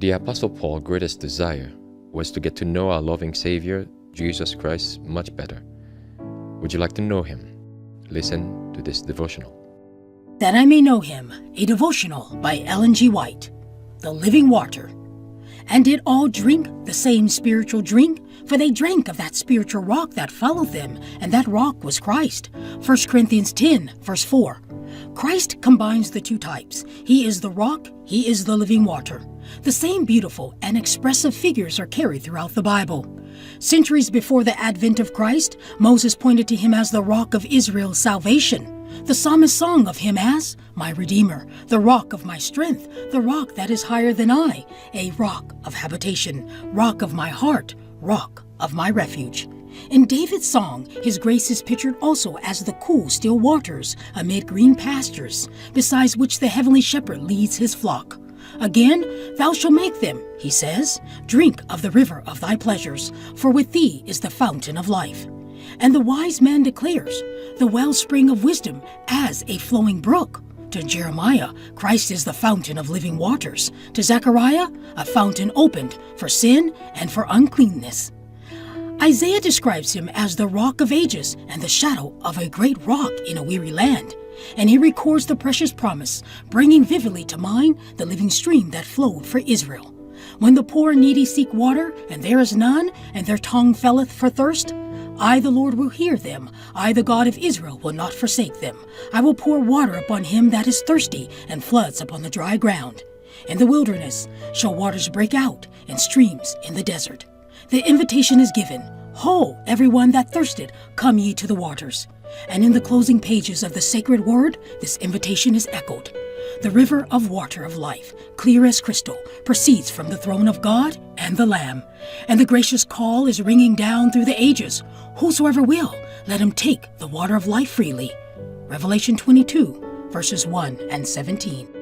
The Apostle Paul's greatest desire was to get to know our loving Savior, Jesus Christ, much better. Would you like to know him? Listen to this devotional. That I may know him, a devotional by Ellen G. White. The living water. And did all drink the same spiritual drink? For they drank of that spiritual rock that followed them, and that rock was Christ. 1 Corinthians 10, verse 4. Christ combines the two types. He is the rock, he is the living water. The same beautiful and expressive figures are carried throughout the Bible. Centuries before the advent of Christ, Moses pointed to him as the rock of Israel's salvation. The psalmist sung of him as my Redeemer, the rock of my strength, the rock that is higher than I, a rock of habitation, rock of my heart, rock of my refuge. In David's song, his grace is pictured also as the cool, still waters amid green pastures, besides which the heavenly shepherd leads his flock. Again, thou shalt make them, he says, drink of the river of thy pleasures, for with thee is the fountain of life. And the wise man declares, the wellspring of wisdom as a flowing brook. To Jeremiah, Christ is the fountain of living waters. To Zechariah, a fountain opened for sin and for uncleanness. Isaiah describes him as the rock of ages and the shadow of a great rock in a weary land. And he records the precious promise, bringing vividly to mind the living stream that flowed for Israel. When the poor and needy seek water, and there is none, and their tongue faileth for thirst, I, the Lord, will hear them. I, the God of Israel, will not forsake them. I will pour water upon him that is thirsty, and floods upon the dry ground. In the wilderness shall waters break out, and streams in the desert. The invitation is given, Ho, everyone that thirsted, come ye to the waters. And in the closing pages of the sacred word, this invitation is echoed. The river of water of life, clear as crystal, proceeds from the throne of God and the Lamb. And the gracious call is ringing down through the ages. Whosoever will, let him take the water of life freely. Revelation 22, verses 1 and 17.